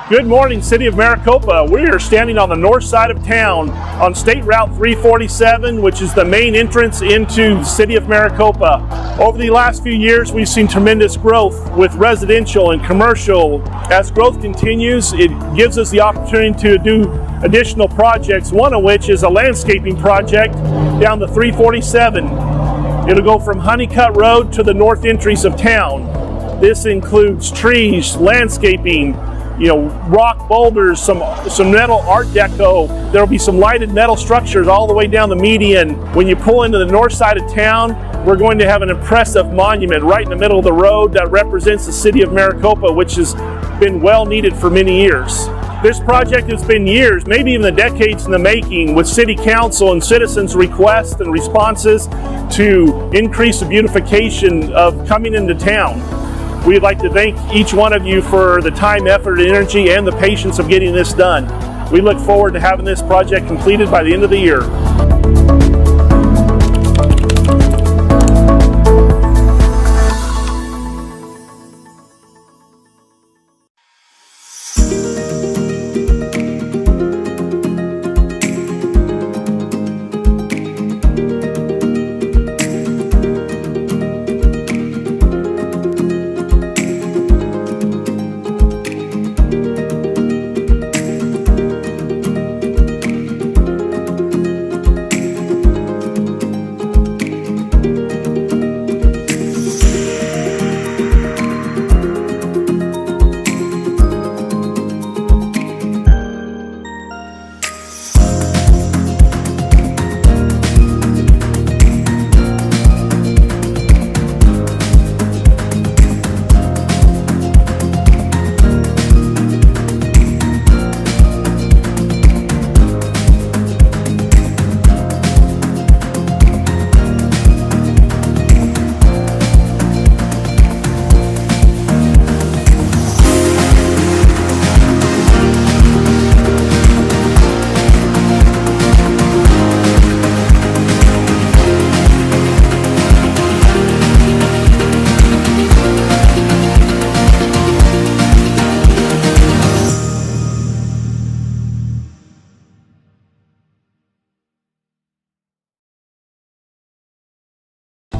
Good morning, City of Maricopa. We are standing on the north side of town on State Route 347, which is the main entrance into the City of Maricopa. Over the last few years, we've seen tremendous growth with residential and commercial. As growth continues, it gives us the opportunity to do additional projects, one of which is a landscaping project down the 347. It'll go from Honeycutt Road to the north entries of town. This includes trees, landscaping, rock boulders, some metal art deco. There will be some lighted metal structures all the way down the median. When you pull into the north side of town, we're going to have an impressive monument right in the middle of the road that represents the City of Maricopa, which has been well needed for many years. This project has been years, maybe even decades in the making, with City Council and citizens' requests and responses to increase the beautification of coming into town. We'd like to thank each one of you for the time, effort, energy, and the patience of getting this done. We look forward to having this project completed by the end of the year.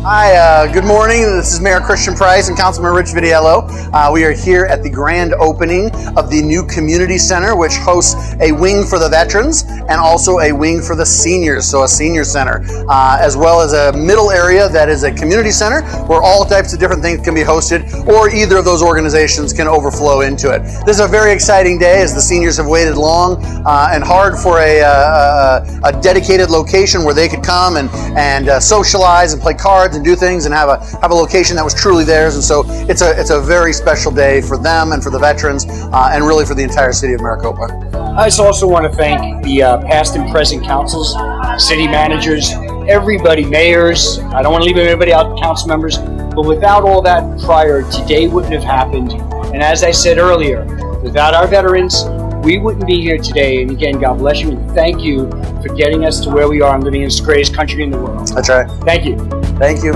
Hi, good morning. This is Mayor Christian Price and Councilman Rich Vitiello. We are here at the grand opening of the new community center, which hosts a wing for the veterans and also a wing for the seniors, so a senior center, as well as a middle area that is a community center where all types of different things can be hosted, or either of those organizations can overflow into it. This is a very exciting day as the seniors have waited long and hard for a dedicated location where they could come and socialize and play cards and do things and have a location that was truly theirs. And so it's a very special day for them and for the veterans and really for the entire City of Maricopa. I also want to thank the past and present councils, city managers, everybody, mayors. I don't want to leave anybody out, council members, but without all that prior, today wouldn't have happened. And as I said earlier, without our veterans, we wouldn't be here today. And again, God bless you and thank you for getting us to where we are and living in this greatest country in the world. That's right. Thank you. Thank you.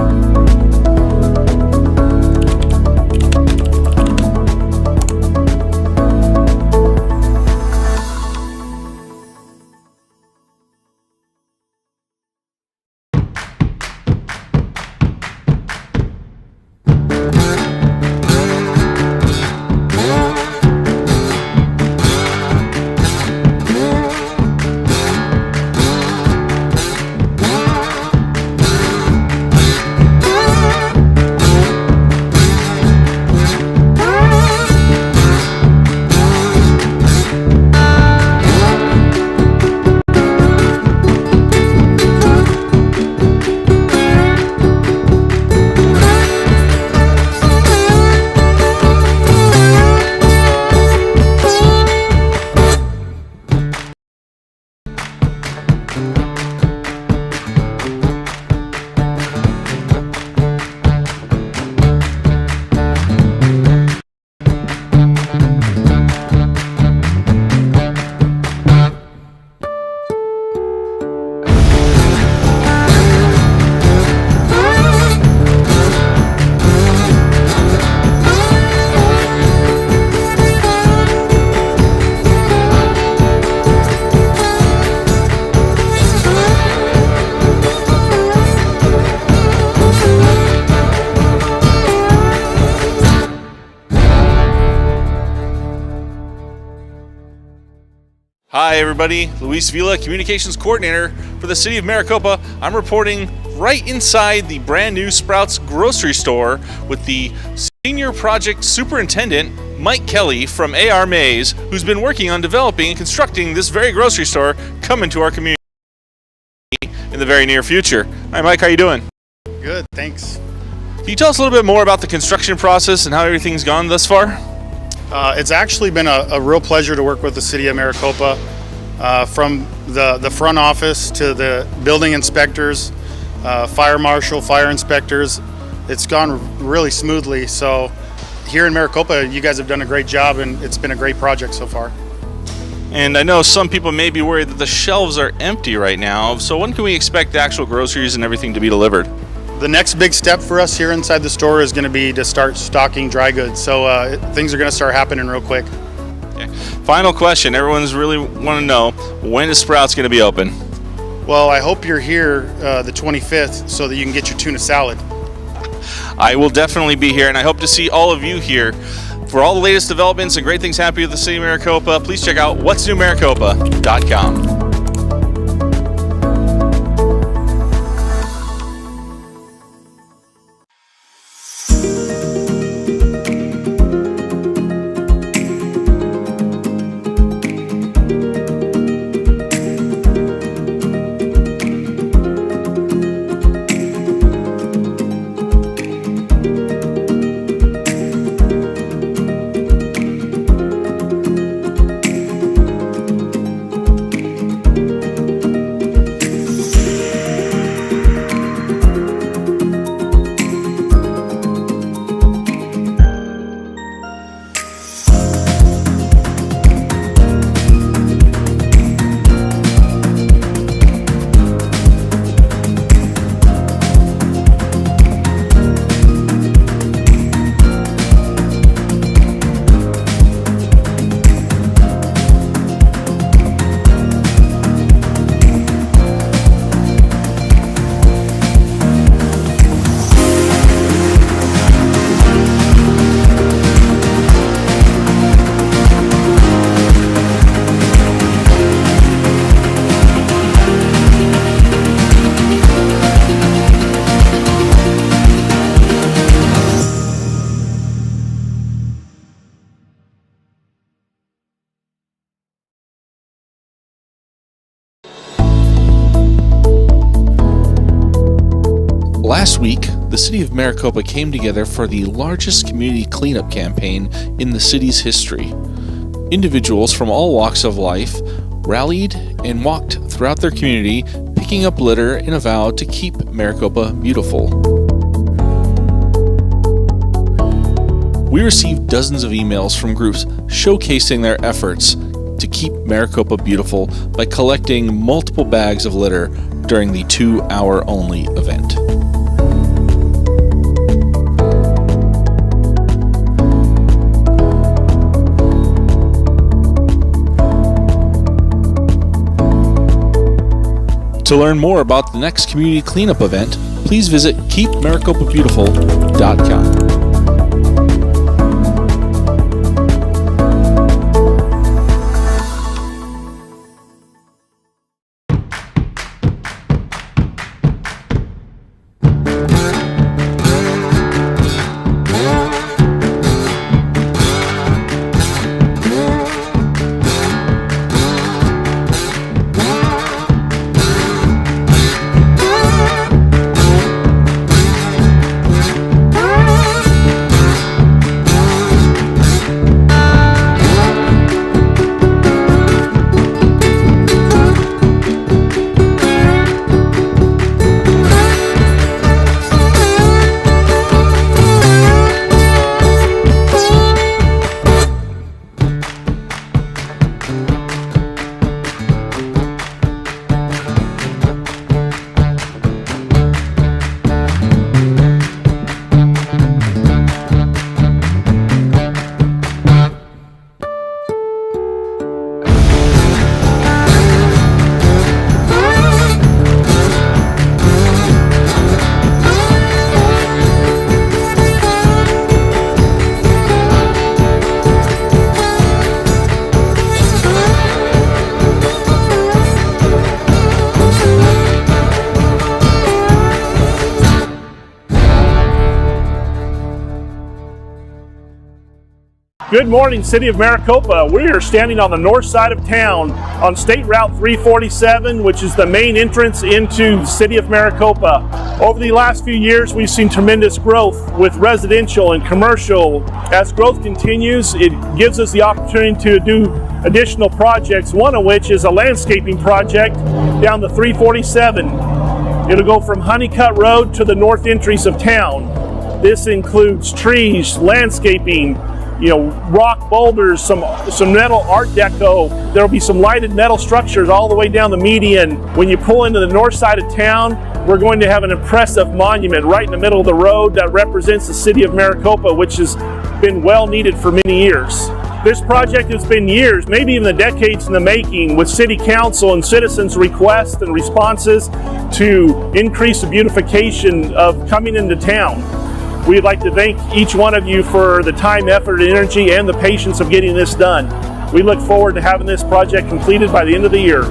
Hi everybody, Luis Vila, Communications Coordinator for the City of Maricopa. I'm reporting right inside the brand new Sprouts grocery store with the Senior Project Superintendent, Mike Kelly from AR Mays, who's been working on developing and constructing this very grocery store coming to our community in the very near future. Hi Mike, how you doing? Good, thanks. Can you tell us a little bit more about the construction process and how everything's gone thus far? It's actually been a real pleasure to work with the City of Maricopa, from the front office to the building inspectors, fire marshal, fire inspectors. It's gone really smoothly. So here in Maricopa, you guys have done a great job, and it's been a great project so far. And I know some people may be worried that the shelves are empty right now. So when can we expect the actual groceries and everything to be delivered? The next big step for us here inside the store is going to be to start stocking dry goods. So things are going to start happening real quick. Okay. Final question. Everyone's really want to know, when is Sprouts going to be open? Well, I hope you're here the 25th so that you can get your tuna salad. I will definitely be here, and I hope to see all of you here. For all the latest developments and great things happening with the City of Maricopa, please check out what'snewmaricopa.com. Last week, the City of Maricopa came together for the largest community cleanup campaign in the city's history. Individuals from all walks of life rallied and walked throughout their community, picking up litter in a vow to keep Maricopa beautiful. We received dozens of emails from groups showcasing their efforts to keep Maricopa beautiful by collecting multiple bags of litter during the 2-hour only event. To learn more about the next community cleanup event, please visit keepmaricopabeautiful.com. Good morning, City of Maricopa. We are standing on the north side of town on State Route 347, which is the main entrance into the City of Maricopa. Over the last few years, we've seen tremendous growth with residential and commercial. As growth continues, it gives us the opportunity to do additional projects, one of which is a landscaping project down the 347. It'll go from Honeycutt Road to the north entries of town. This includes trees, landscaping, rock boulders, some metal art deco. There will be some lighted metal structures all the way down the median. When you pull into the north side of town, we're going to have an impressive monument right in the middle of the road that represents the City of Maricopa, which has been well needed for many years. This project has been years, maybe even decades in the making, with City Council and citizens' requests and responses to increase the beautification of coming into town. We'd like to thank each one of you for the time, effort, energy, and the patience of getting this done. We look forward to having this project completed by the end of the year.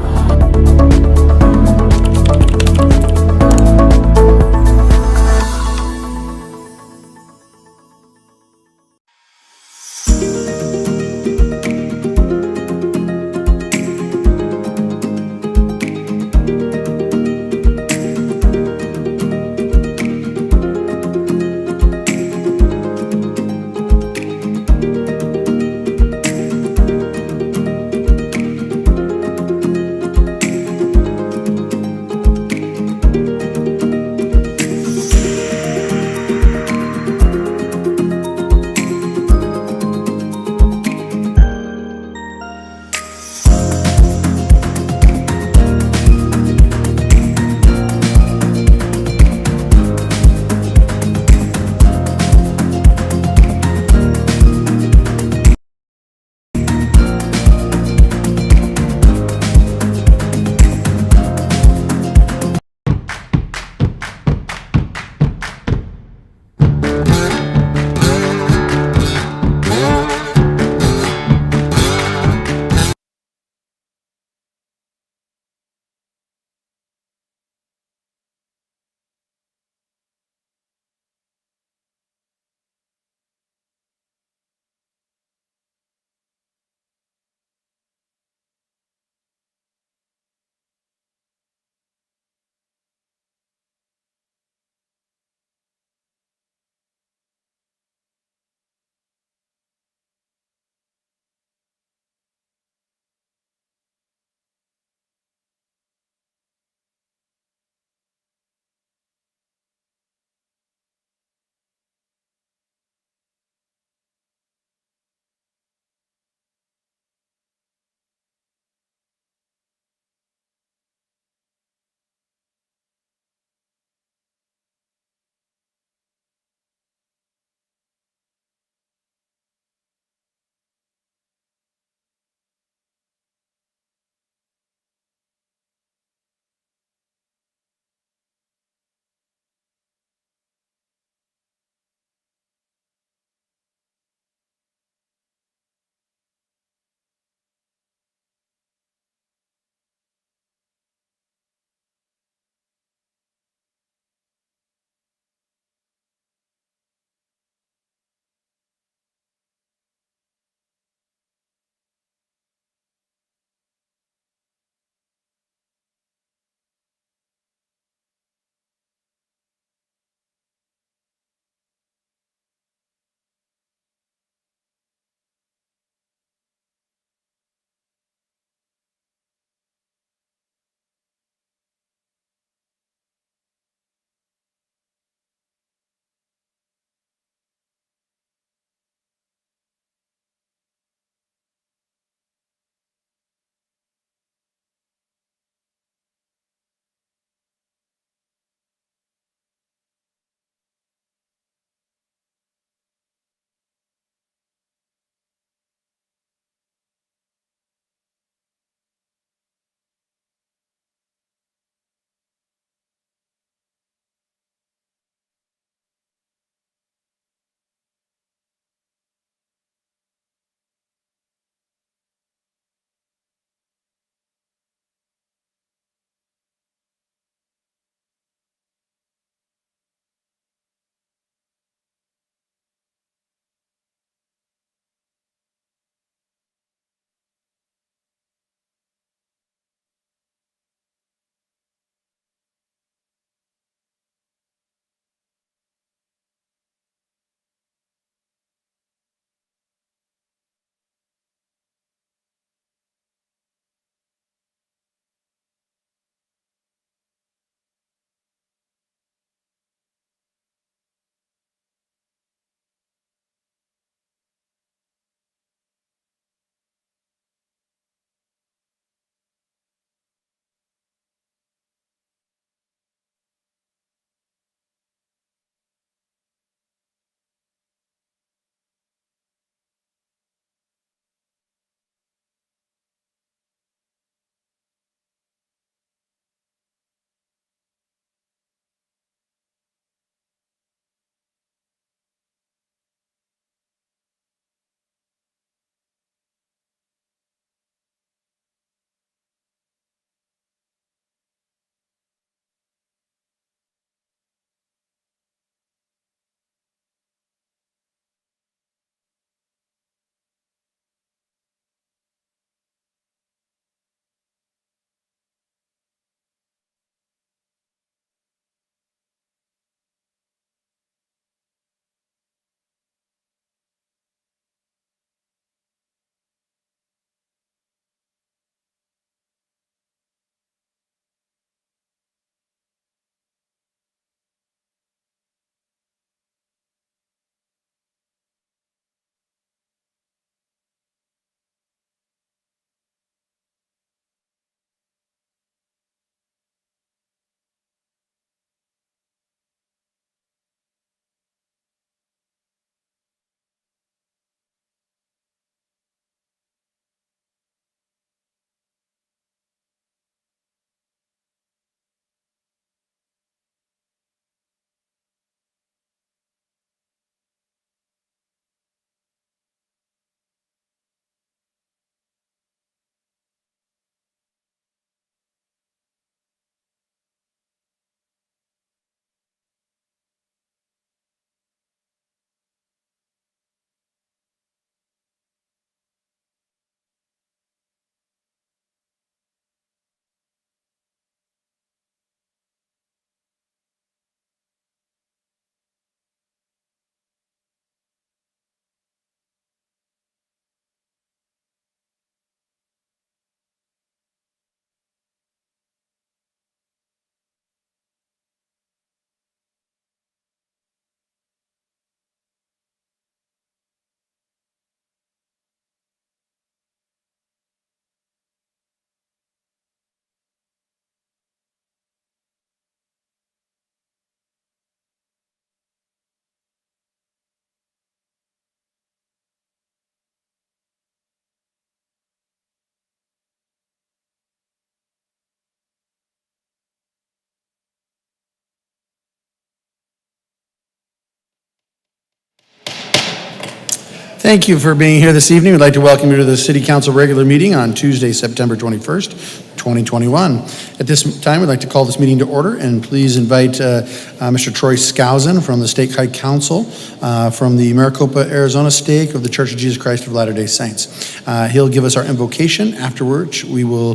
Thank you for being here this evening. We'd like to welcome you to the City Council regular meeting on Tuesday, September 21st, 2021. At this time, we'd like to call this meeting to order, and please invite Mr. Troy Skousen from the State High Council from the Maricopa, Arizona stake of the Church of Jesus Christ of Latter-day Saints. He'll give us our invocation. Afterwards, we will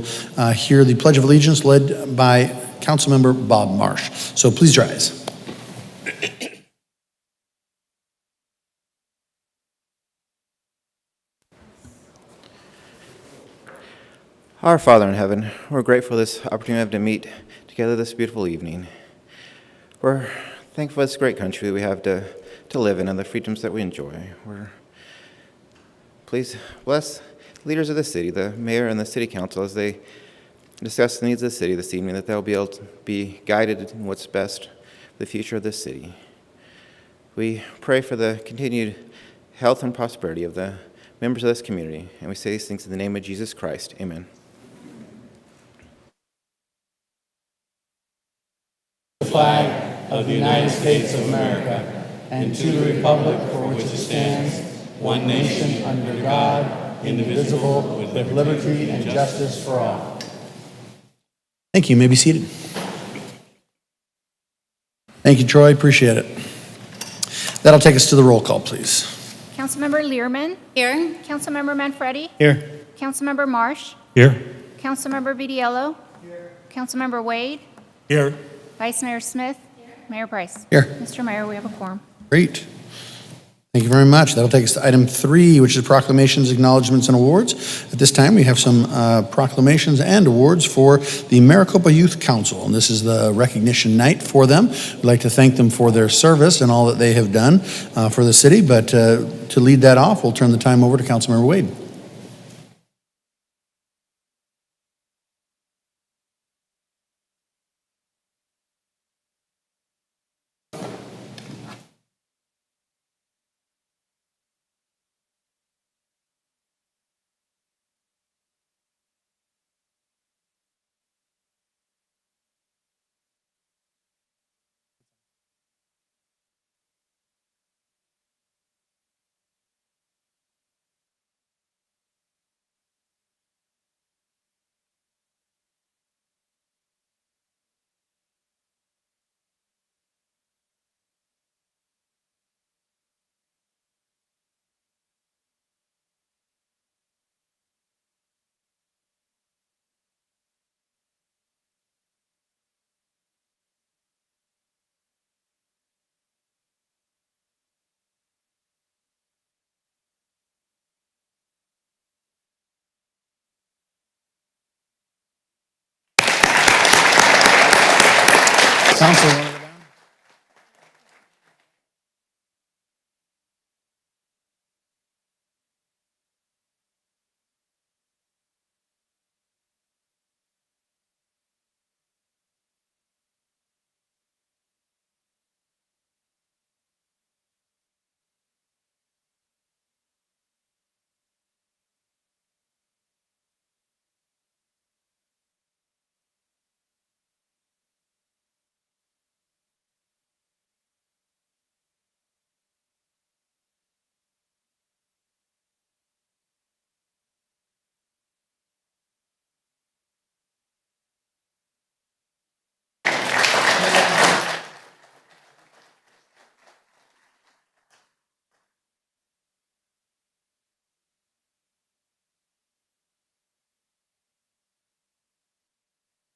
hear the Pledge of Allegiance led by Councilmember Bob Marsh. So please rise. Our Father in heaven, we're grateful for this opportunity we have to meet together this beautiful evening. We're thankful for this great country that we have to live in and the freedoms that we enjoy. Please bless leaders of the city, the mayor and the city council, as they discuss the needs of the city this evening, that they'll be able to be guided in what's best for the future of this city. We pray for the continued health and prosperity of the members of this community, and we say these things in the name of Jesus Christ. Amen. The flag of the United States of America, and to the republic for which it stands, one nation under God, indivisible, with liberty and justice for all. Thank you. You may be seated. Thank you, Troy. Appreciate it. That'll take us to the roll call, please. Councilmember Learman. Here. Councilmember Manfredi. Here. Councilmember Marsh. Here. Councilmember Vitiello. Here. Councilmember Wade. Here. Vice Mayor Smith. Here. Mayor Price. Here. Mr. Mayor, we have a quorum. Great. Thank you very much. That'll take us to item 3, which is proclamations, acknowledgements, and awards. At this time, we have some proclamations and awards for the Maricopa Youth Council, and this is the recognition night for them. We'd like to thank them for their service and all that they have done for the city, but to lead that off, we'll turn the time over to Councilmember Wade. Council, want to go down?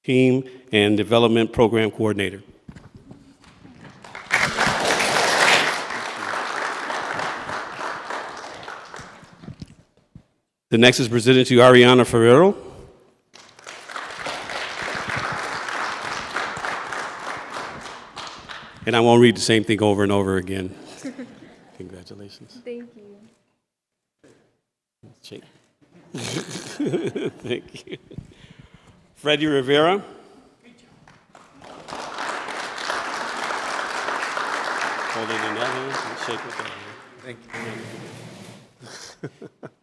Team and Development Program Coordinator. The next is presented to Ariana Ferrero. And I won't read the same thing over and over again. Congratulations. Thank you. Shake. Thank you. Freddie Rivera. Hold it in that hand and shake with that hand. Thank you.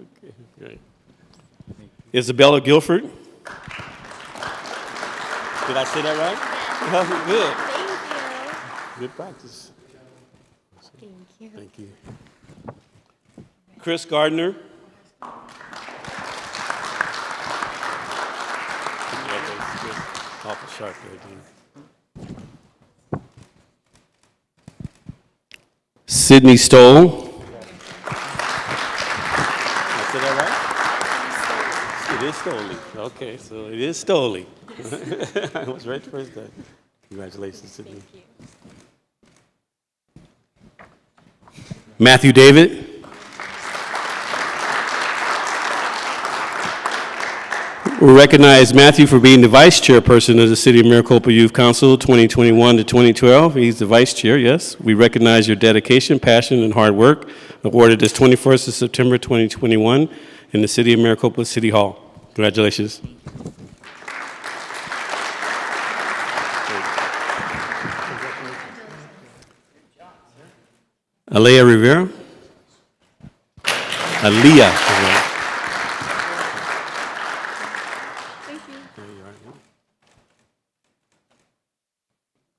Okay, great. Isabella Guilford. Did I say that right? Good. Thank you. Good practice. Thank you. Thank you. Chris Gardner. Awful sharp there, dude. Sydney Stoll. Did I say that right? It is Stoley. Okay, so it is Stoley. I was right the first time. Congratulations, Sydney. Matthew David. We recognize Matthew for being the vice chairperson of the City of Maricopa Youth Council 2021 to 2012. He's the vice chair, yes. We recognize your dedication, passion, and hard work. Awarded this 21st of September 2021 in the City of Maricopa City Hall. Congratulations. Alea Rivera. Alea Rivera.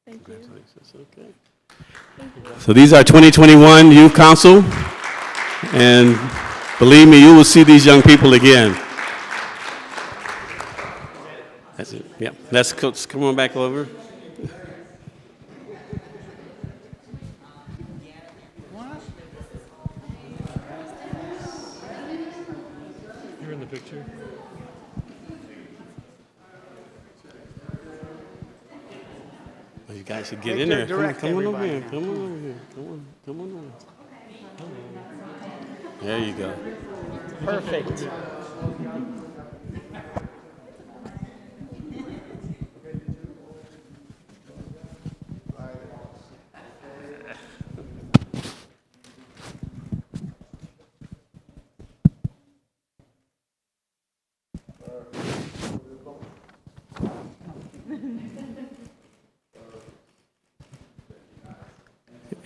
Okay. So these are 2021 Youth Council, and believe me, you will see these young people again. That's it. Yeah, that's Coach. Come on back over. You're in the picture. You guys should get in there. Come on over here. Come on over here. Come on over. There you go. Perfect.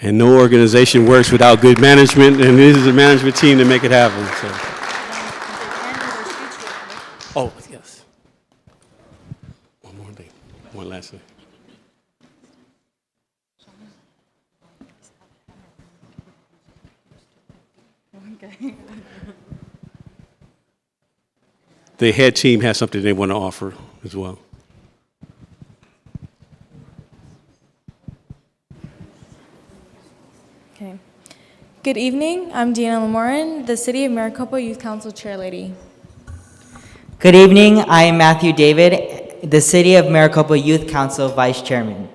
And no organization works without good management, and this is a management team to make it happen. So. Oh, yes. One more thing. One last thing. Okay. The head team has something they want to offer as well. Okay. Good evening. I'm Deanna Lamorin, the City of Maricopa Youth Council Chairlady. Good evening. I am Matthew David, the City of Maricopa Youth Council Vice Chairman.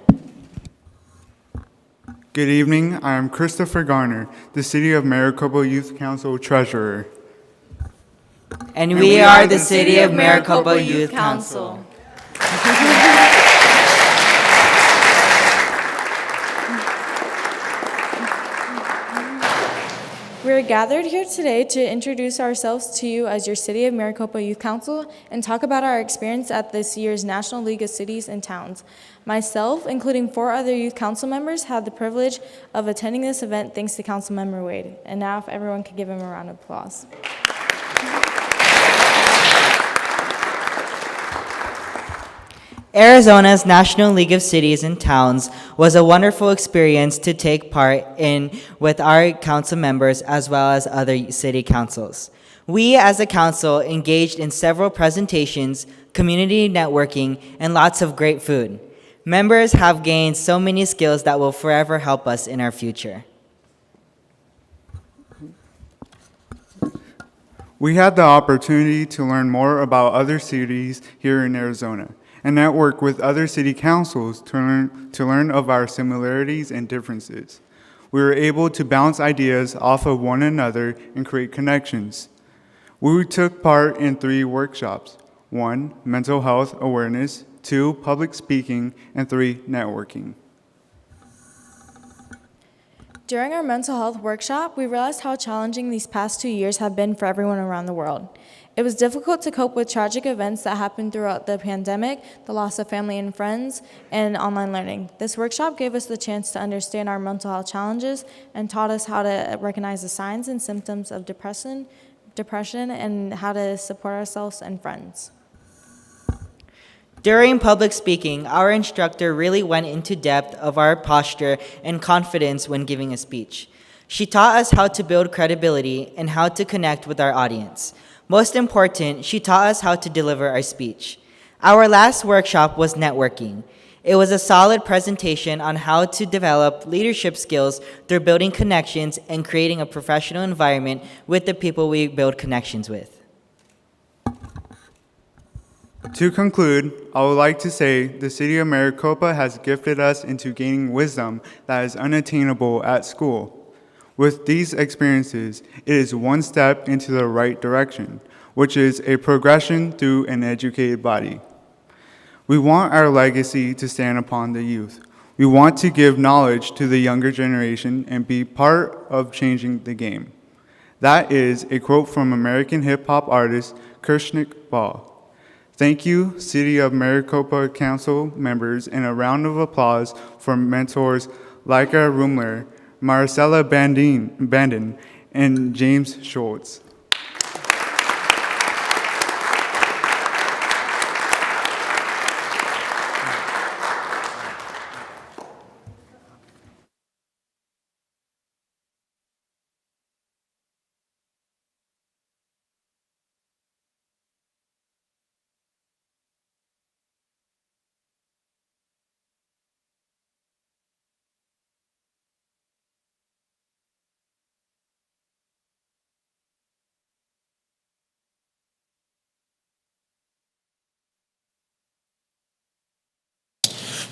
Good evening. I am Christopher Garner, the City of Maricopa Youth Council Treasurer. And we are the City of Maricopa Youth Council. We are gathered here today to introduce ourselves to you as your City of Maricopa Youth Council and talk about our experience at this year's National League of Cities and Towns. Myself, including 4 other youth council members, had the privilege of attending this event thanks to Councilmember Wade. And now if everyone could give him a round of applause. Arizona's National League of Cities and Towns was a wonderful experience to take part in with our council members as well as other city councils. We as a council engaged in several presentations, community networking, and lots of great food. Members have gained so many skills that will forever help us in our future. We had the opportunity to learn more about other cities here in Arizona and network with other city councils to learn of our similarities and differences. We were able to bounce ideas off of one another and create connections. We took part in 3 workshops: 1, mental health awareness; 2, public speaking; and 3, networking. During our mental health workshop, we realized how challenging these past 2 years have been for everyone around the world. It was difficult to cope with tragic events that happened throughout the pandemic, the loss of family and friends, and online learning. This workshop gave us the chance to understand our mental health challenges and taught us how to recognize the signs and symptoms of depression, and how to support ourselves and friends. During public speaking, our instructor really went into depth of our posture and confidence when giving a speech. She taught us how to build credibility and how to connect with our audience. Most important, she taught us how to deliver our speech. Our last workshop was networking. It was a solid presentation on how to develop leadership skills through building connections and creating a professional environment with the people we build connections with. To conclude, I would like to say the City of Maricopa has gifted us into gaining wisdom that is unattainable at school. With these experiences, it is one step into the right direction, which is a progression through an educated body. We want our legacy to stand upon the youth. We want to give knowledge to the younger generation and be part of changing the game. That is a quote from American hip-hop artist Kershnik Ball. Thank you, City of Maricopa Council members, and a round of applause for mentors Laika Rumler, Marcella Bandin, and James Schultz.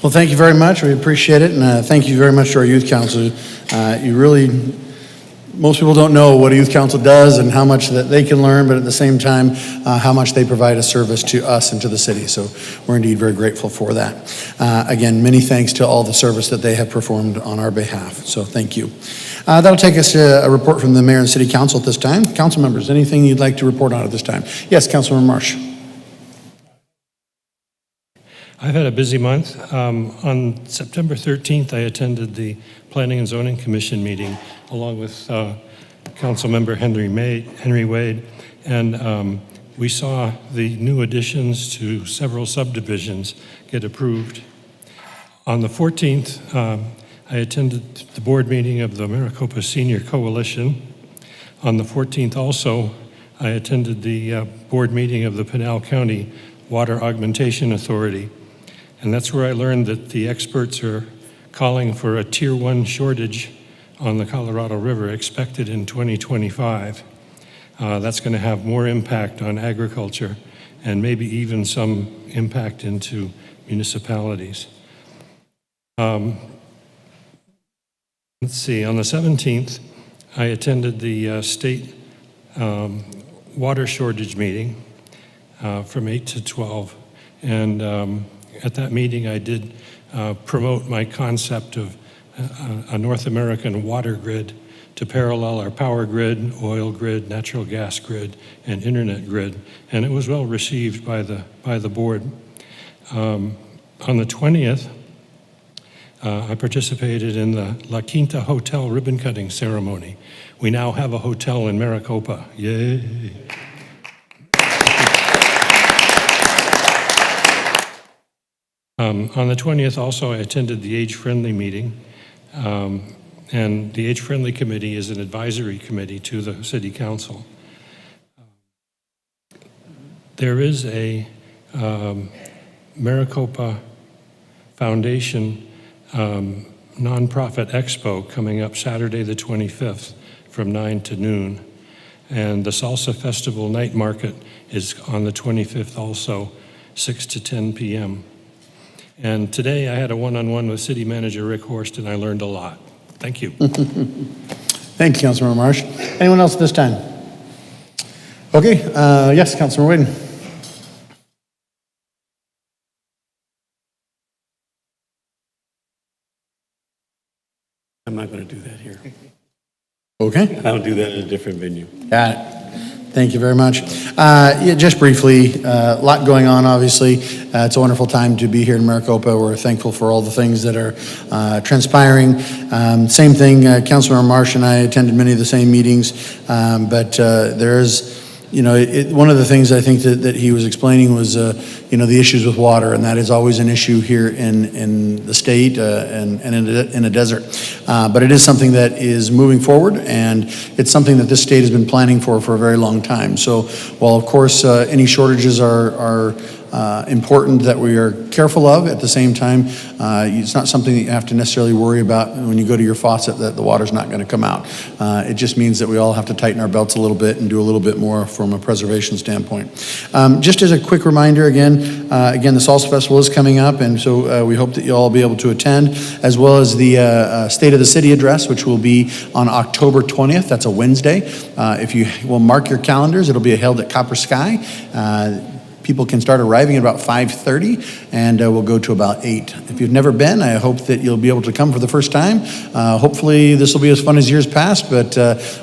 Well, thank you very much. We appreciate it, and thank you very much to our youth council. Most people don't know what a youth council does and how much that they can learn, but at the same time, how much they provide a service to us and to the city. So we're indeed very grateful for that. Again, many thanks to all the service that they have performed on our behalf. So thank you. That'll take us to a report from the mayor and city council at this time. Council members, anything you'd like to report on at this time? Yes, Councilmember Marsh. I've had a busy month. On September 13th, I attended the Planning and Zoning Commission meeting along with Councilmember Henry Wade, and we saw the new additions to several subdivisions get approved. On the 14th, I attended the board meeting of the Maricopa Senior Coalition. On the 14th also, I attended the board meeting of the Pineal County Water Augmentation Authority. And that's where I learned that the experts are calling for a Tier 1 shortage on the Colorado River expected in 2025. That's going to have more impact on agriculture and maybe even some impact into municipalities. Let's see, on the 17th, I attended the state water shortage meeting from 8 to 12. And at that meeting, I did promote my concept of a North American water grid to parallel our power grid, oil grid, natural gas grid, and internet grid. And it was well received by the board. On the 20th, I participated in the La Quinta Hotel ribbon cutting ceremony. We now have a hotel in Maricopa. Yay! On the 20th also, I attended the Age-Friendly meeting, and the Age-Friendly Committee is an advisory committee to the City Council. There is a Maricopa Foundation nonprofit expo coming up Saturday the 25th from 9 to noon, and the Salsa Festival Night Market is on the 25th also, 6 to 10 p.m. And today I had a one-on-one with City Manager Rick Horst, and I learned a lot. Thank you. Thank you, Councilmember Marsh. Anyone else at this time? Okay, yes, Councilmember Wade. I'm not going to do that here. Okay. I'll do that in a different venue. Got it. Thank you very much. Yeah, just briefly, a lot going on, obviously. It's a wonderful time to be here in Maricopa. We're thankful for all the things that are transpiring. Same thing, Councilmember Marsh and I attended many of the same meetings, but there is one of the things I think that he was explaining was, the issues with water, and that is always an issue here in the state and in a desert. But it is something that is moving forward, and it's something that this state has been planning for a very long time. So while, of course, any shortages are important that we are careful of, at the same time, it's not something that you have to necessarily worry about when you go to your faucet that the water's not going to come out. It just means that we all have to tighten our belts a little bit and do a little bit more from a preservation standpoint. Just as a quick reminder, again, the Salsa Festival is coming up, and so we hope that you'll all be able to attend, as well as the State of the City address, which will be on October 20th. That's a Wednesday. If you will mark your calendars, it'll be held at Copper Sky. People can start arriving at about 5:30, and we'll go to about 8. If you've never been, I hope that you'll be able to come for the first time. Hopefully this will be as fun as years past, but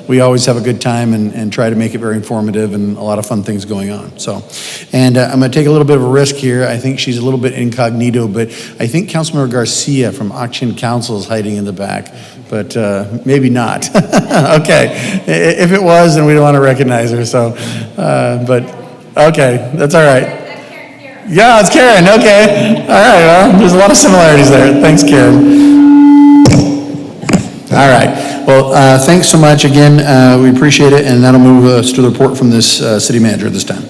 we always have a good time and try to make it very informative and a lot of fun things going on. So, and I'm going to take a little bit of a risk here. I think she's a little bit incognito, but I think Councilmember Garcia from Action Council is hiding in the back, but maybe not. Okay, if it was, then we don't want to recognize her, so, but... Okay, that's all right. Yeah, it's Karen. Okay. All right, well, there's a lot of similarities there. Thanks, Karen. All right. Well, thanks so much again. We appreciate it, and that'll move us to the report from this city manager this time.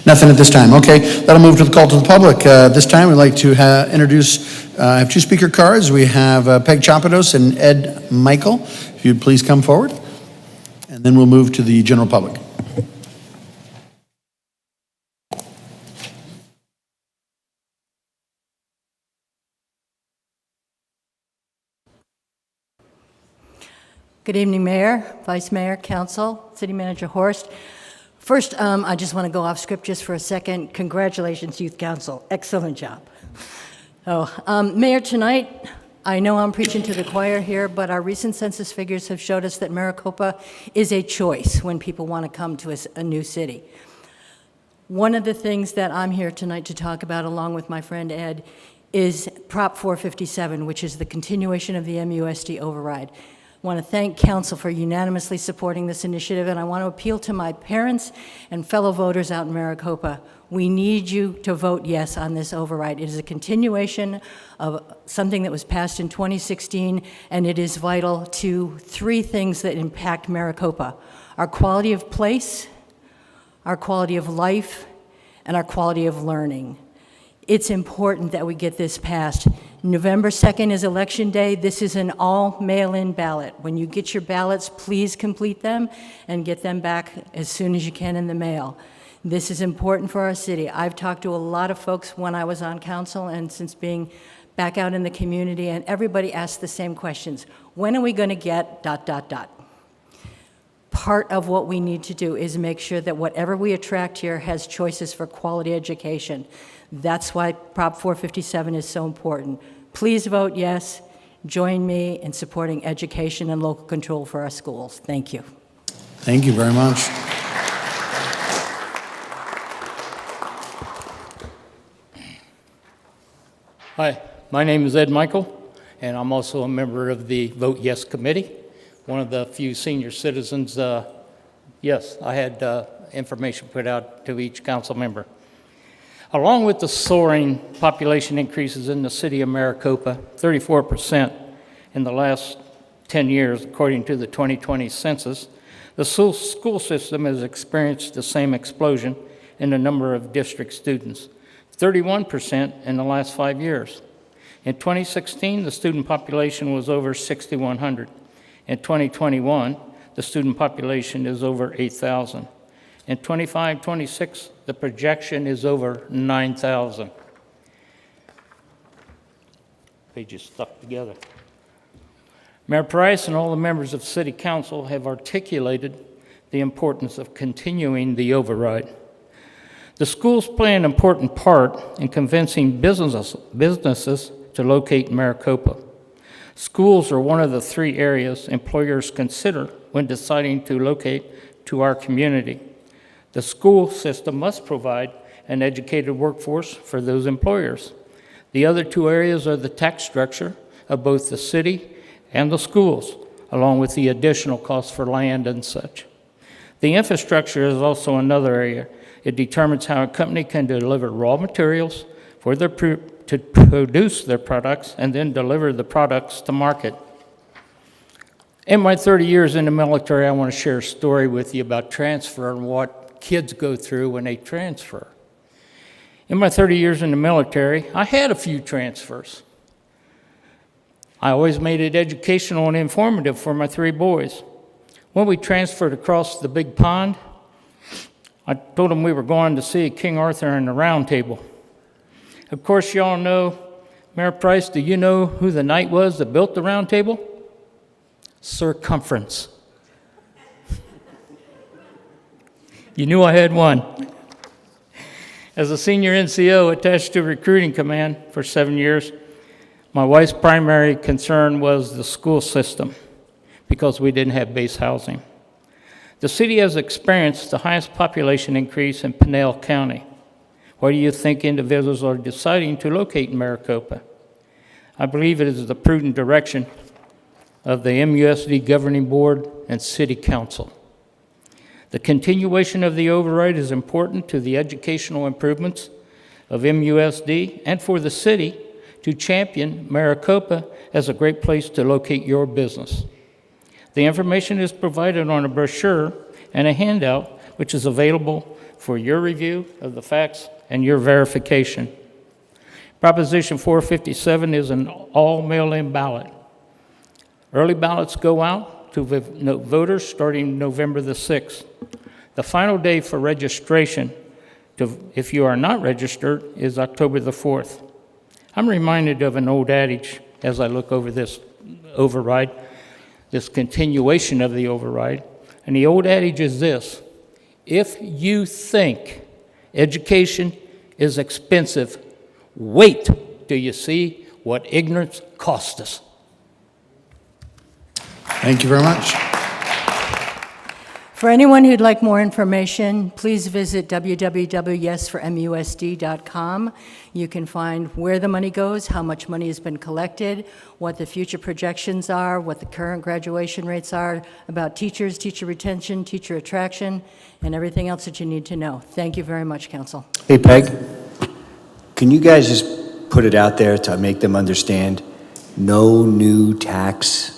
Nothing at this time. Okay, that'll move to the call to the public. This time we'd like to introduce, I have 2 speaker cards. We have Peg Chapados and Ed Michael. If you'd please come forward. And then we'll move to the general public. Good evening, Mayor, Vice Mayor, Council, City Manager Horst. First, I just want to go off script just for a second. Congratulations, Youth Council. Excellent job. Mayor, tonight, I know I'm preaching to the choir here, but our recent census figures have showed us that Maricopa is a choice when people want to come to a new city. One of the things that I'm here tonight to talk about, along with my friend Ed, is Prop 457, which is the continuation of the MUSD override. I want to thank Council for unanimously supporting this initiative, and I want to appeal to my parents and fellow voters out in Maricopa. We need you to vote yes on this override. It is a continuation of something that was passed in 2016, and it is vital to 3 things that impact Maricopa: our quality of place, our quality of life, and our quality of learning. It's important that we get this passed. November 2nd is Election Day. This is an all mail-in ballot. When you get your ballots, please complete them and get them back as soon as you can in the mail. This is important for our city. I've talked to a lot of folks when I was on council and since being back out in the community, and everybody asks the same questions. When are we going to get ... Part of what we need to do is make sure that whatever we attract here has choices for quality education. That's why Prop 457 is so important. Please vote yes. Join me in supporting education and local control for our schools. Thank you. Thank you very much. Hi, my name is Ed Michael, and I'm also a member of the Vote Yes Committee. One of the few senior citizens, yes, I had information put out to each council member. Along with the soaring population increases in the city of Maricopa, 34% in the last 10 years, according to the 2020 census, the school system has experienced the same explosion in the number of district students, 31% in the last 5 years. In 2016, the student population was over 6,100. In 2021, the student population is over 8,000. In 25-26, the projection is over 9,000. Pages stuck together. Mayor Price and all the members of City Council have articulated the importance of continuing the override. The schools play an important part in convincing businesses to locate in Maricopa. Schools are one of the 3 areas employers consider when deciding to locate to our community. The school system must provide an educated workforce for those employers. The other 2 areas are the tax structure of both the city and the schools, along with the additional costs for land and such. The infrastructure is also another area. It determines how a company can deliver raw materials for to produce their products and then deliver the products to market. In my 30 years in the military, I want to share a story with you about transfer and what kids go through when they transfer. In my 30 years in the military, I had a few transfers. I always made it educational and informative for my 3 boys. When we transferred across the big pond, I told them we were going to see King Arthur and the Round Table. Of course, you all know, Mayor Price, do you know who the knight was that built the Round Table? Circumference. You knew I had one. As a senior NCO attached to recruiting command for 7 years, my wife's primary concern was the school system because we didn't have base housing. The city has experienced the highest population increase in Pineal County. Why do you think individuals are deciding to locate in Maricopa? I believe it is the prudent direction of the MUSD Governing Board and City Council. The continuation of the override is important to the educational improvements of MUSD and for the city to champion Maricopa as a great place to locate your business. The information is provided on a brochure and a handout, which is available for your review of the facts and your verification. Proposition 457 is an all mail-in ballot. Early ballots go out to voters starting November the 6th. The final day for registration, if you are not registered, is October the 4th. I'm reminded of an old adage as I look over this override, this continuation of the override, and the old adage is this: if you think education is expensive, wait till you see what ignorance costs us. Thank you very much. For anyone who'd like more information, please visit www.yesformusd.com. You can find where the money goes, how much money has been collected, what the future projections are, what the current graduation rates are, about teachers, teacher retention, teacher attraction, and everything else that you need to know. Thank you very much, Council. Hey, Peg, can you guys just put it out there to make them understand no new tax?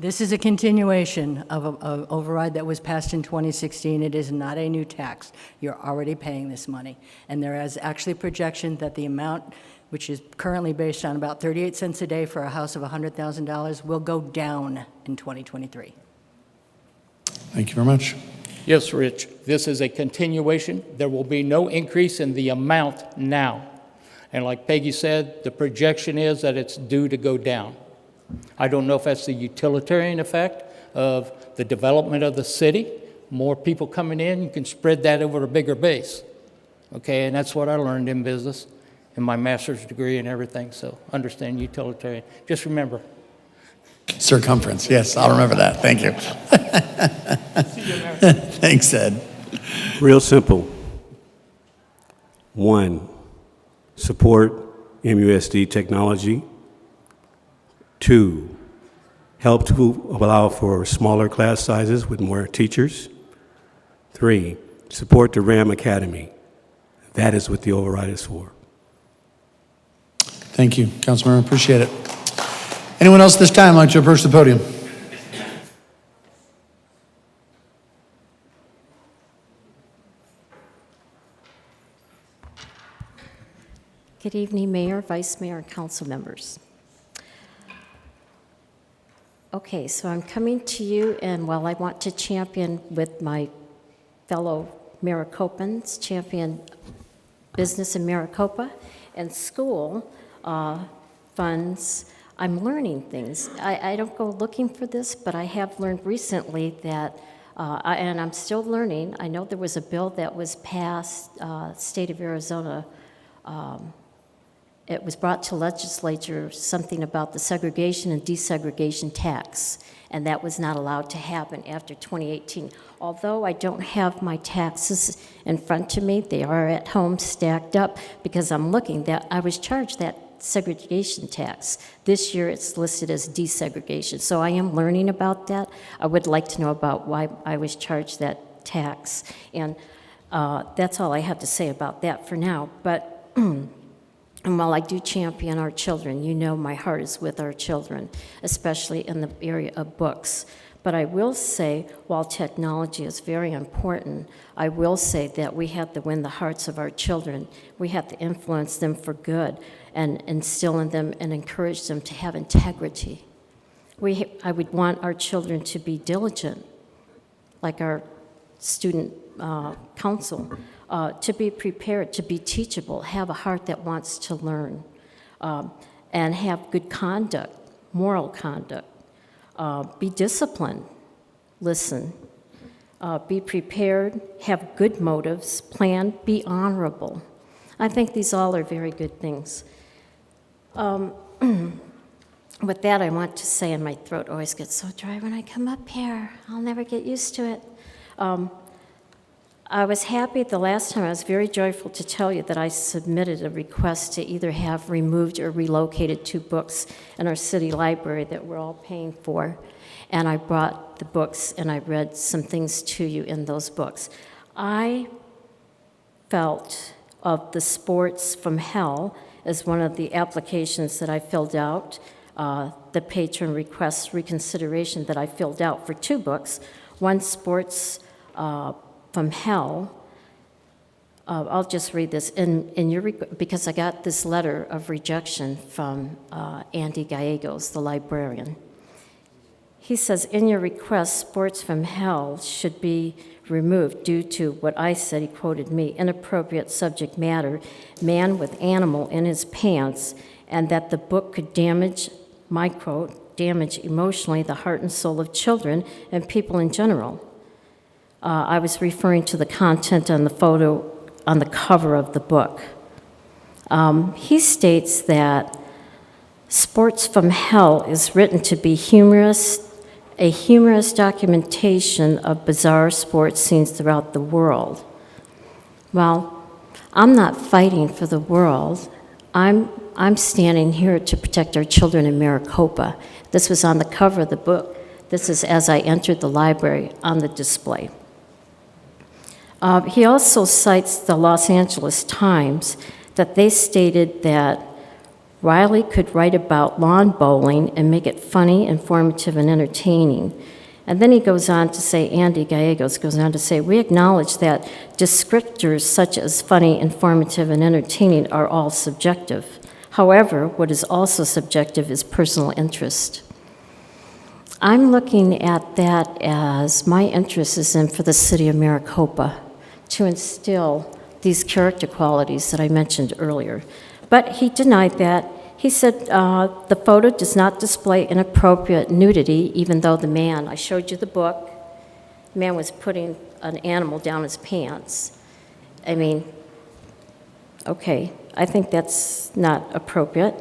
This is a continuation of an override that was passed in 2016. It is not a new tax. You're already paying this money. And there is actually projection that the amount, which is currently based on about 38 cents a day for a house of $100,000, will go down in 2023. Thank you very much. Yes, Rich, this is a continuation. There will be no increase in the amount now. And like Peggy said, the projection is that it's due to go down. I don't know if that's the utilitarian effect of the development of the city. More people coming in, you can spread that over a bigger base. Okay, and that's what I learned in business, in my master's degree and everything, so understand utilitarian. Just remember. Circumference, yes, I'll remember that. Thank you. Thanks, Ed. Real simple. 1, support MUSD technology. 2, help to allow for smaller class sizes with more teachers. 3, support the RAM Academy. That is what the override is for. Thank you, Councilmember. Appreciate it. Anyone else this time like to approach the podium? Good evening, Mayor, Vice Mayor, and council members. Okay, so I'm coming to you, and while I want to champion with my fellow Maricopans, champion business in Maricopa and school funds, I'm learning things. I don't go looking for this, but I have learned recently that, and I'm still learning, I know there was a bill that was passed, state of Arizona, it was brought to legislature, something about the segregation and desegregation tax, and that was not allowed to happen after 2018. Although I don't have my taxes in front of me, they are at home stacked up because I'm looking that I was charged that segregation tax. This year it's listed as desegregation. So I am learning about that. I would like to know about why I was charged that tax. And that's all I have to say about that for now. But and while I do champion our children, you know my heart is with our children, especially in the area of books. But I will say, while technology is very important, I will say that we have to win the hearts of our children. We have to influence them for good and instill in them and encourage them to have integrity. I would want our children to be diligent, like our student council, to be prepared, to be teachable, have a heart that wants to learn, and have good conduct, moral conduct. Be disciplined, listen, be prepared, have good motives, plan, be honorable. I think these all are very good things. With that, I want to say, and my throat always gets so dry when I come up here, I'll never get used to it. I was happy the last time. I was very joyful to tell you that I submitted a request to either have removed or relocated 2 books in our city library that we're all paying for. And I brought the books and I read some things to you in those books. I felt of the Sports from Hell as one of the applications that I filled out, the patron request reconsideration that I filled out for 2 books. One, Sports from Hell. I'll just read this because I got this letter of rejection from Andy Gallegos, the librarian. He says, in your request, Sports from Hell should be removed due to what I said, he quoted me, inappropriate subject matter, man with animal in his pants, and that the book could damage, my quote, damage emotionally the heart and soul of children and people in general. I was referring to the content on the photo on the cover of the book. He states that Sports from Hell is written to be a humorous documentation of bizarre sports scenes throughout the world. Well, I'm not fighting for the world. I'm standing here to protect our children in Maricopa. This was on the cover of the book. This is as I entered the library on the display. He also cites the Los Angeles Times, that they stated that Riley could write about lawn bowling and make it funny, informative, and entertaining. And then he goes on to say, Andy Gallegos goes on to say, we acknowledge that descriptors such as funny, informative, and entertaining are all subjective. However, what is also subjective is personal interest. I'm looking at that as my interest is in for the city of Maricopa to instill these character qualities that I mentioned earlier. But he denied that. He said the photo does not display inappropriate nudity, even though the man, I showed you the book, the man was putting an animal down his pants. I mean, okay, I think that's not appropriate.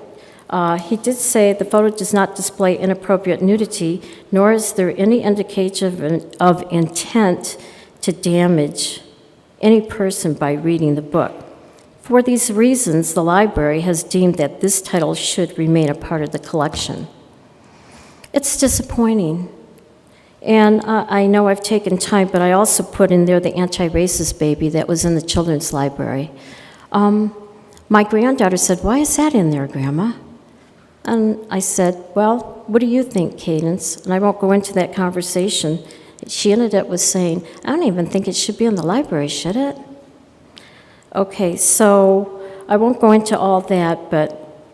He did say the photo does not display inappropriate nudity, nor is there any indication of intent to damage any person by reading the book. For these reasons, the library has deemed that this title should remain a part of the collection. It's disappointing. And I know I've taken time, but I also put in there the anti-racist baby that was in the children's library. My granddaughter said, why is that in there, Grandma? And I said, well, what do you think, Cadence? And I won't go into that conversation. She ended up with saying, I don't even think it should be in the library, should it? Okay, so I won't go into all that, but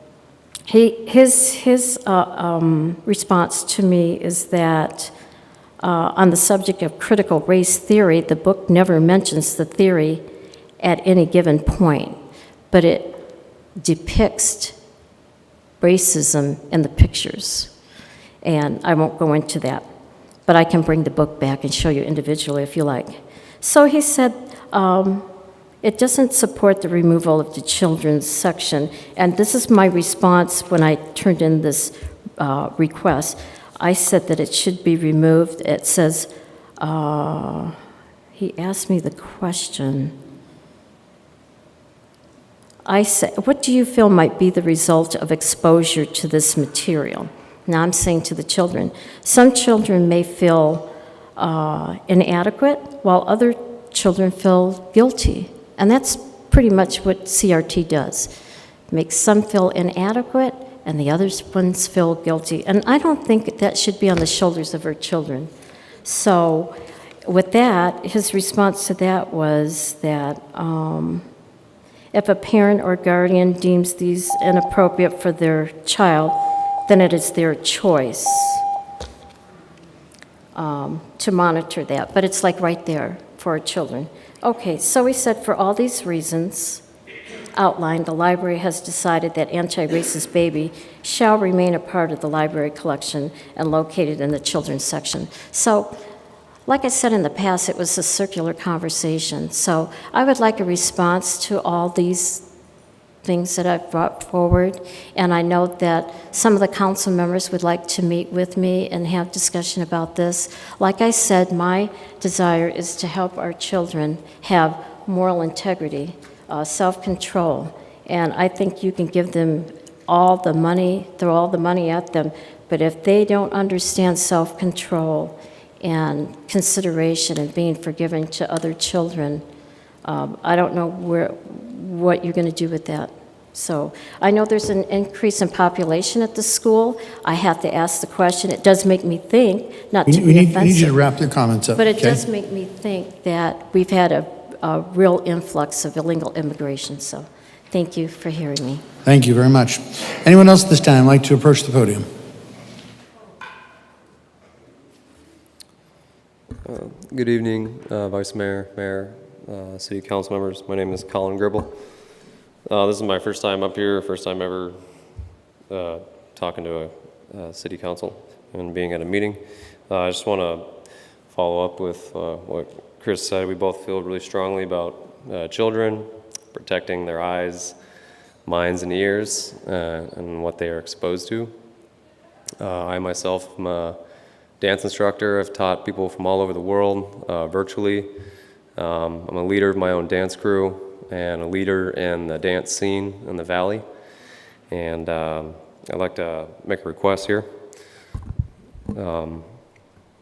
his response to me is that on the subject of critical race theory, the book never mentions the theory at any given point, but it depicts racism in the pictures. And I won't go into that, but I can bring the book back and show you individually if you like. So he said, it doesn't support the removal of the children's section. And this is my response when I turned in this request. I said that it should be removed. It says, he asked me the question. I say, what do you feel might be the result of exposure to this material? Now I'm saying to the children. Some children may feel inadequate, while other children feel guilty. And that's pretty much what CRT does. Makes some feel inadequate, and the other ones feel guilty. And I don't think that should be on the shoulders of our children. So with that, his response to that was that if a parent or guardian deems these inappropriate for their child, then it is their choice to monitor that. But it's like right there for our children. Okay, so he said, for all these reasons outlined, the library has decided that Anti-Racist Baby shall remain a part of the library collection and located in the children's section. So, like I said in the past, it was a circular conversation. So I would like a response to all these things that I've brought forward. And I know that some of the council members would like to meet with me and have discussion about this. Like I said, my desire is to help our children have moral integrity, self-control. And I think you can give them all the money, throw all the money at them, but if they don't understand self-control and consideration and being forgiving to other children, I don't know what you're going to do with that. So I know there's an increase in population at the school. I have to ask the question. It does make me think, not to be offensive. We need you to wrap your comments up. But it okay? does make me think that we've had a real influx of illegal immigration. So thank you for hearing me. Thank you very much. Anyone else at this time like to approach the podium? Good evening, Vice Mayor, Mayor, City Council members. My name is Colin Gribble. This is my first time up here, first time ever talking to a City Council and being at a meeting. I just want to follow up with what Chris said. We both feel really strongly about children, protecting their eyes, minds, and ears, and what they are exposed to. I myself am a dance instructor. I've taught people from all over the world virtually. I'm a leader of my own dance crew and a leader in the dance scene in the Valley. And I'd like to make a request here.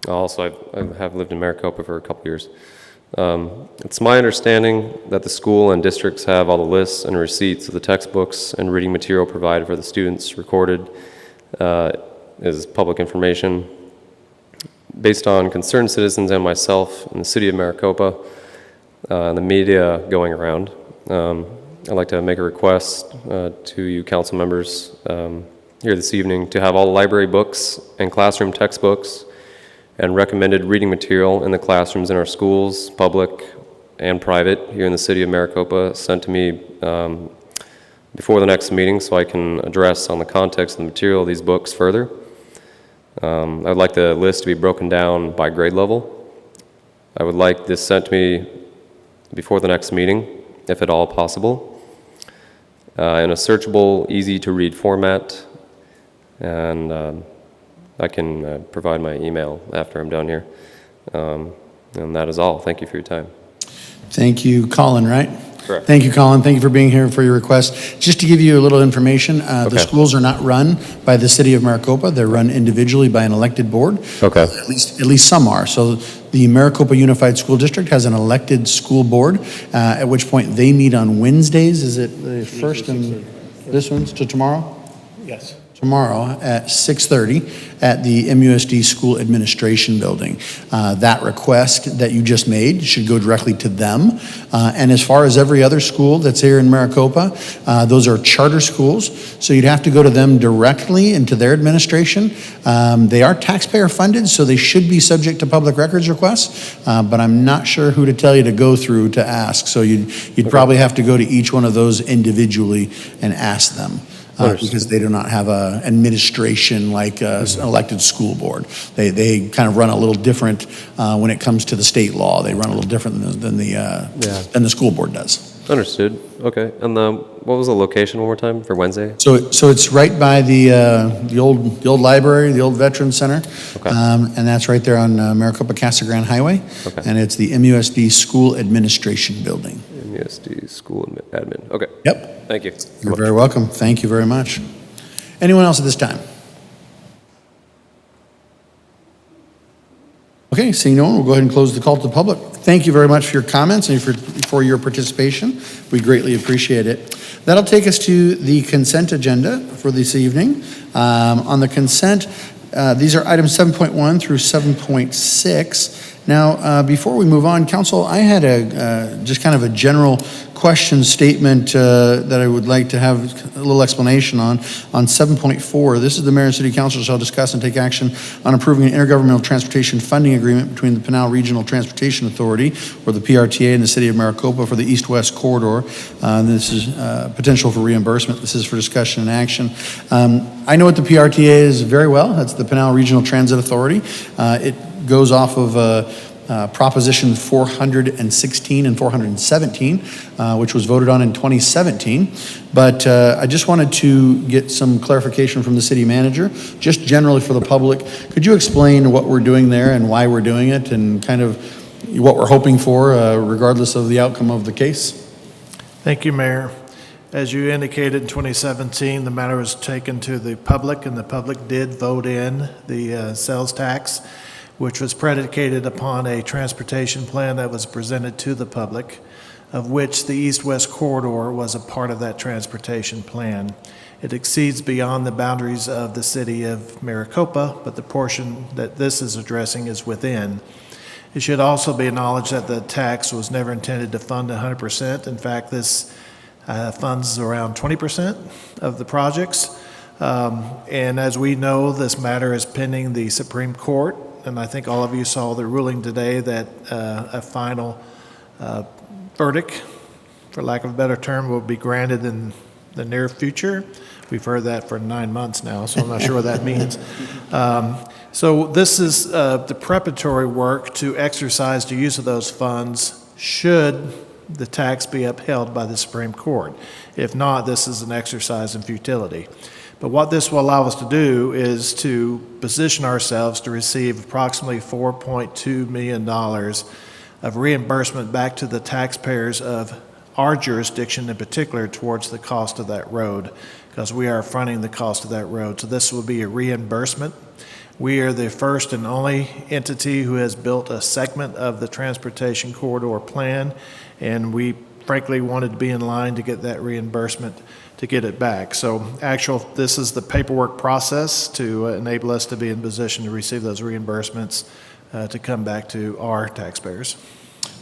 Also, I have lived in Maricopa for a couple years. It's my understanding that the school and districts have all the lists and receipts of the textbooks and reading material provided for the students recorded is public information. Based on concerned citizens and myself in the city of Maricopa and the media going around, I'd like to make a request to you council members here this evening to have all the library books and classroom textbooks and recommended reading material in the classrooms in our schools, public and private, here in the city of Maricopa, sent to me before the next meeting so I can address on the context of the material of these books further. I would like the list to be broken down by grade level. I would like this sent to me before the next meeting, if at all possible, in a searchable, easy-to-read format, and I can provide my email after I'm done here. And that is all. Thank you for your time. Thank you, Colin, right? Correct. Thank you, Colin. Thank you for being here for your request. Just to give you a little information, the schools are not run by the city of Maricopa. They're run individually by an elected board. Okay. At least some are. So the Maricopa Unified School District has an elected school board, at which point they meet on Wednesdays. Is it the first and this one's to tomorrow? Yes. Tomorrow at 6:30 at the MUSD School Administration Building. That request that you just made should go directly to them. And as far as every other school that's here in Maricopa, those are charter schools, so you'd have to go to them directly and to their administration. They are taxpayer funded, so they should be subject to public records requests, but I'm not sure who to tell you to go through to ask. So you'd probably have to go to each one of those individually and ask them. Because they do not have an administration like an elected school board. They kind of run a little different when it comes to the state law. They run a little different than the school board does. Understood. Okay. And what was the location one more time for Wednesday? So it's right by the old library, the old Veterans Center, and that's right there on Maricopa Casa Grande Highway. Okay. And it's the MUSD School Administration Building. ASD school admin. Okay. Yep. Thank you. You're very welcome. Thank you very much. Anyone else at this time? Okay, seeing no one, we'll go ahead and close the call to the public. Thank you very much for your comments and for your participation. We greatly appreciate it. That'll take us to the consent agenda for this evening. On the consent, these are items 7.1 through 7.6. Now, before we move on, Council, I had just kind of a general question statement that I would like to have a little explanation on 7.4. This is the Mayor and City Council shall discuss and take action on approving an intergovernmental transportation funding agreement between the Pineal Regional Transportation Authority, or the PRTA, and the City of Maricopa for the East-West Corridor. This is potential for reimbursement. This is for discussion and action. I know what the PRTA is very well. That's the Pineal Regional Transit Authority. It goes off of Proposition 416 and 417, which was voted on in 2017. But I just wanted to get some clarification from the city manager, just generally for the public. Could you explain what we're doing there and why we're doing it and kind of what we're hoping for, regardless of the outcome of the case? Thank you, Mayor. As you indicated, in 2017, the matter was taken to the public, and the public did vote in the sales tax, which was predicated upon a transportation plan that was presented to the public, of which the East-West Corridor was a part of that transportation plan. It exceeds beyond the boundaries of the city of Maricopa, but the portion that this is addressing is within. It should also be acknowledged that the tax was never intended to fund 100%. In fact, this funds around 20% of the projects. And as we know, this matter is pending the Supreme Court. And I think all of you saw the ruling today that a final verdict, for lack of a better term, will be granted in the near future. We've heard that for 9 months now, so I'm not sure what that means. So this is the preparatory work to exercise the use of those funds should the tax be upheld by the Supreme Court. If not, this is an exercise in futility. But what this will allow us to do is to position ourselves to receive approximately $4.2 million of reimbursement back to the taxpayers of our jurisdiction, in particular towards the cost of that road, because we are fronting the cost of that road. So this will be a reimbursement. We are the first and only entity who has built a segment of the transportation corridor plan, and we frankly wanted to be in line to get that reimbursement to get it back. So this is the paperwork process to enable us to be in position to receive those reimbursements to come back to our taxpayers.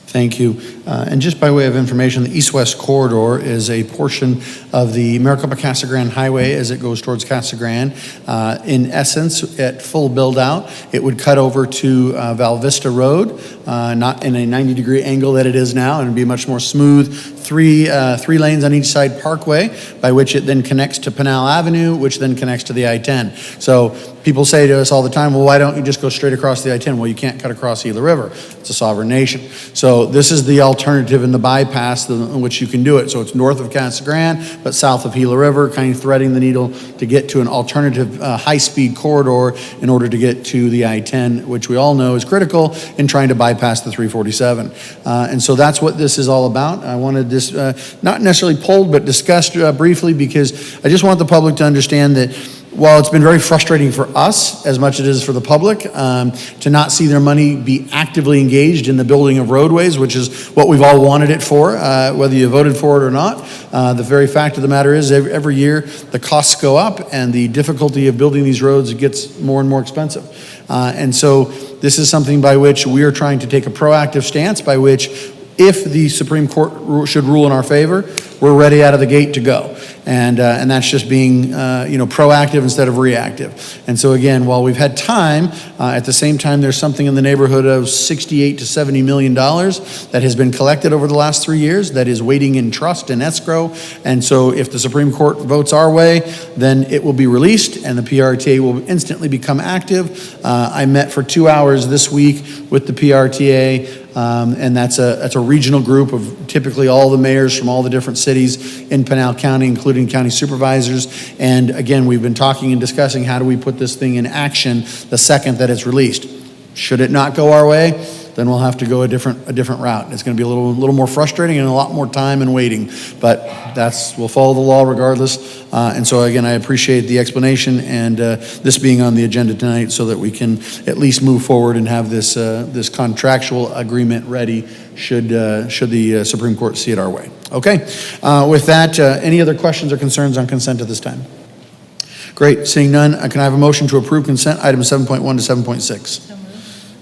Thank you. And just by way of information, the East-West Corridor is a portion of the Maricopa-Casa Grande Highway as it goes towards Casa Grande. In essence, at full build-out, it would cut over to Val Vista Road, not in a 90-degree angle that it is now, and it'd be much more smooth, three lanes on each side parkway, by which it then connects to Pineal Avenue, which then connects to the I-10. So people say to us all the time, well, why don't you just go straight across the I-10? Well, you can't cut across the Gila River. It's a sovereign nation. So this is the alternative in the bypass in which you can do it. So it's north of Casa Grande, but south of Gila River, kind of threading the needle to get to an alternative high-speed corridor in order to get to the I-10, which we all know is critical in trying to bypass the 347. And so that's what this is all about. I wanted this not necessarily polled, but discussed briefly, because I just want the public to understand that while it's been very frustrating for us, as much as it is for the public, to not see their money be actively engaged in the building of roadways, which is what we've all wanted it for, whether you voted for it or not. The very fact of the matter is every year the costs go up and the difficulty of building these roads gets more and more expensive. And so this is something by which we are trying to take a proactive stance, by which if the Supreme Court should rule in our favor, we're ready out of the gate to go. And that's just being proactive instead of reactive. And so again, while we've had time, at the same time there's something in the neighborhood of $68 to $70 million that has been collected over the last 3 years that is waiting in trust and escrow. And so if the Supreme Court votes our way, then it will be released and the PRTA will instantly become active. I met for 2 hours this week with the PRTA, and that's a regional group of typically all the mayors from all the different cities in Pineal County, including county supervisors. And again, we've been talking and discussing how do we put this thing in action the second that it's released. Should it not go our way, then we'll have to go a different route. It's going to be a little more frustrating and a lot more time and waiting, but we'll follow the law regardless. And so again, I appreciate the explanation and this being on the agenda tonight so that we can at least move forward and have this contractual agreement ready should the Supreme Court see it our way. Okay. With that, any other questions or concerns on consent at this time? Great. Seeing none, can I have a motion to approve consent items 7.1 to 7.6?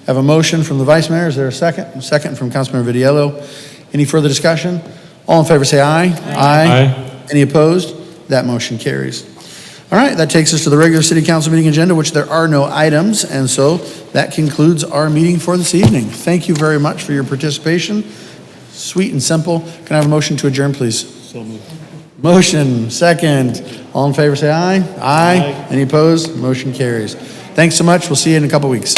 Have a motion from the Vice Mayor. Is there a second? Second from Councilmember Vitiello. Any further discussion? All in favor say aye. Aye. Any opposed? That motion carries. All right, that takes us to the regular City Council meeting agenda, which there are no items, and so that concludes our meeting for this evening. Thank you very much for your participation. Sweet and simple. Can I have a motion to adjourn, please? So moved. Motion, second. All in favor say aye. Aye. Any opposed? Motion carries. Thanks so much. We'll see you in a couple weeks.